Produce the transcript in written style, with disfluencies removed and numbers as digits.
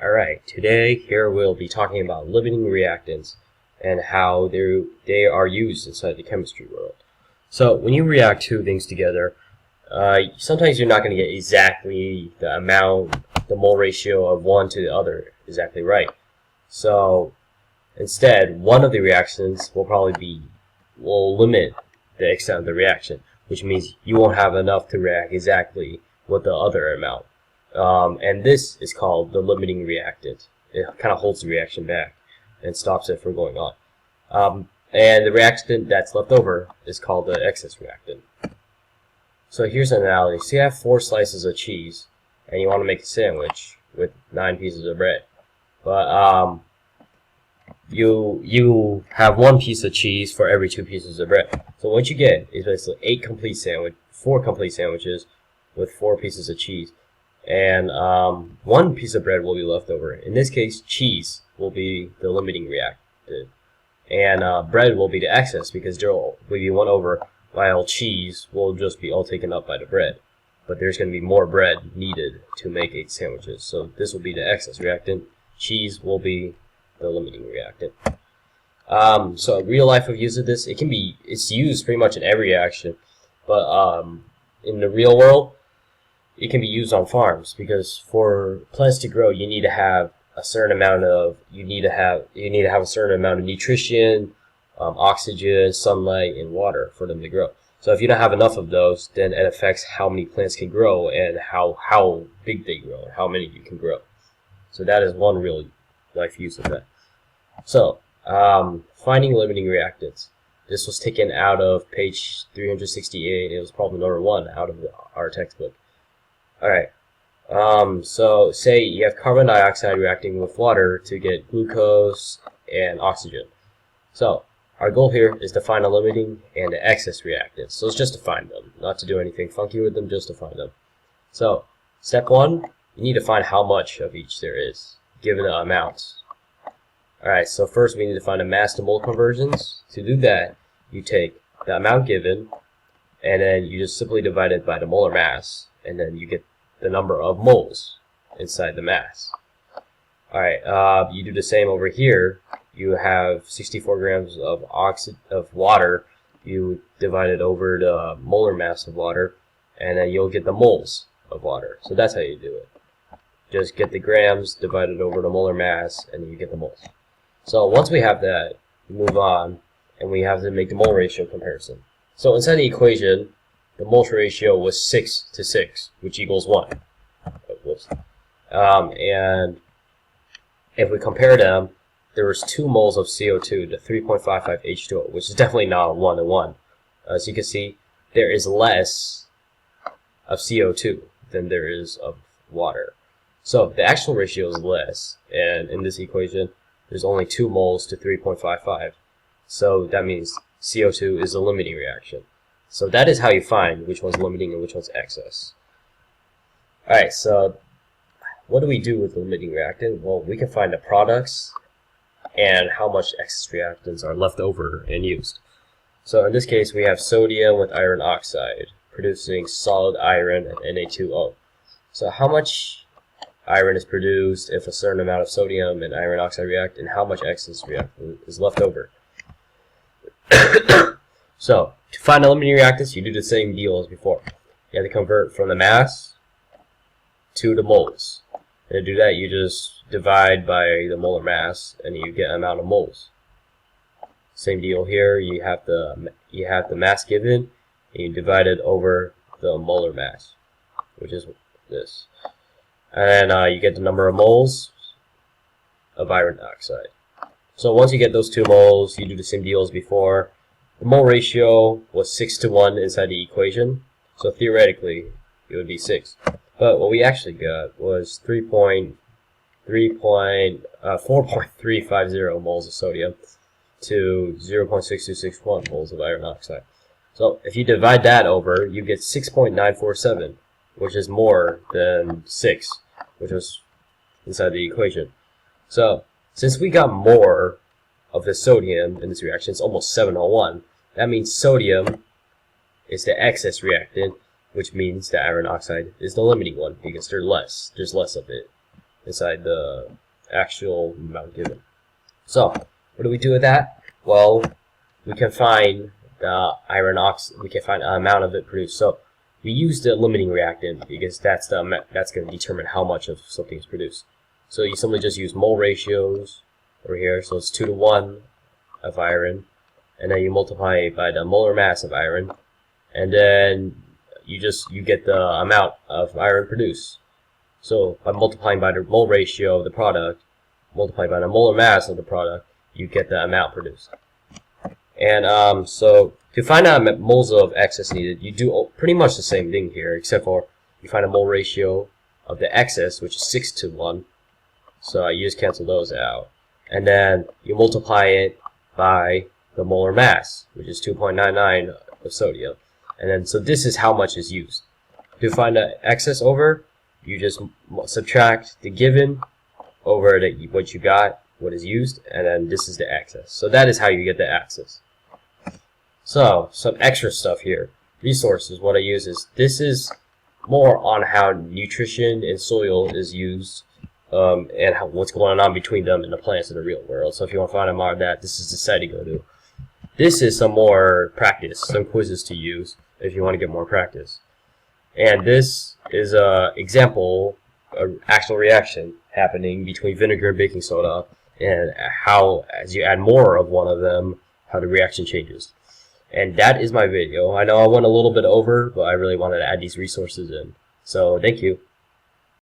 Alright, today here we'll be talking about limiting reactants and how they are used inside the chemistry world. So when you react two things together, sometimes you're not going to get exactly the amount, the mole ratio of one to the other exactly right. So instead, one of the reactions will limit the extent of the reaction, which means you won't have enough to react exactly with the other amount. And this is called the limiting reactant. It kind of holds the reaction back and stops it from going on. And the reactant that's left over is called the excess reactant. So here's an analogy. So you have 4 slices of cheese, and you want to make a sandwich with 9 pieces of bread. But you have 1 piece of cheese for every 2 pieces of bread. So what you get is basically 4 complete sandwiches with 4 pieces of cheese. And 1 piece of bread will be left over. In this case, cheese will be the limiting reactant, and bread will be the excess because there will be 1 over, while cheese will just be all taken up by the bread. But there's going to be more bread needed to make 8 sandwiches, so this will be the excess reactant. Cheese will be the limiting reactant. So real life of use of this, it's used pretty much in every reaction, but in the real world, it can be used on farms because for plants to grow, you need to have a certain amount of a certain amount of nutrition, oxygen, sunlight, and water for them to grow. So if you don't have enough of those, then it affects how many plants can grow and how big they grow and how many you can grow. So that is one real life use of that. So finding limiting reactants. This was taken out of page 368. It was problem number 1 out of our textbook. Alright, so say you have carbon dioxide reacting with water to get glucose and oxygen. So our goal here is to find the limiting and the excess reactants. So it's just to find them, not to do anything funky with them, just to find them. So step 1, you need to find how much of each there is, given the amounts. Alright, so first we need to find the mass to mole conversions. To do that, you take the amount given, and then you just simply divide it by the molar mass, and then you get the number of moles inside the mass. Alright, you do the same over here. You have 64 grams of water. You divide it over the molar mass of water, and then you'll get the moles of water. So that's how you do it. Just get the grams, divide it over the molar mass, and you get the moles. So once we have that, we move on, and we have to make the mole ratio comparison. So inside the equation, the mole ratio was 6 to 6, which equals 1. And if we compare them, there was 2 moles of CO2 to 3.55 H2O, which is definitely not 1 to 1. As you can see, there is less of CO2 than there is of water. So the actual ratio is less, and in this equation, there's only 2 moles to 3.55. So that means CO2 is a limiting reaction. So that is how you find which one's limiting and which one's excess. Alright, so what do we do with the limiting reactant? Well, we can find the products and how much excess reactants are left over and used. So in this case, we have sodium with iron oxide, producing solid iron and Na2O. So how much iron is produced if a certain amount of sodium and iron oxide react, and how much excess reactant is left over? So, to find the limiting reactants, you do the same deal as before. You have to convert from the mass to the moles. And to do that, you just divide by the molar mass, and you get an amount of moles. Same deal here. You have the mass given, and you divide it over the molar mass, which is this. And then you get the number of moles of iron oxide. So once you get those 2 moles, you do the same deal as before. The mole ratio was 6 to 1 inside the equation, so theoretically it would be 6. But what we actually got was 4.350 moles of sodium to 0.6261 moles of iron oxide. So if you divide that over, you get 6.947, which is more than 6, which was inside the equation. So since we got more of the sodium in this reaction, it's almost 701. That means sodium is the excess reactant, which means the iron oxide is the limiting one because there's less of it. inside the actual amount given. So what do we do with that? Well, we can find the iron oxide. We can find an amount of it produced. So we use the limiting reactant because that's going to determine how much of something is produced. So you simply just use mole ratios over here. So it's 2 to 1 of iron, and then you multiply it by the molar mass of iron, and then you get the amount of iron produced. So by multiplying by the mole ratio of the product, multiplied by the molar mass of the product, you get the amount produced. And so to find out moles of excess needed, you do pretty much the same thing here, except for you find a mole ratio of the excess, which is 6 to 1. So you just cancel those out. And then you multiply it by the molar mass, which is 2.99 of sodium. And then so this is how much is used. To find the excess over, you just subtract the given over what you got, what is used, and then this is the excess. So that is how you get the excess. So some extra stuff here. Resources, what I use is, this is more on how nutrition in soil is used, and what's going on between them and the plants in the real world. So if you want to find out more of that, this is the site to go to. This is some more practice, some quizzes to use if you want to get more practice. And this is an example, an actual reaction happening between vinegar and baking soda, and how, as you add more of one of them, how the reaction changes. And that is my video. I know I went a little bit over, but I really wanted to add these resources in. So thank you.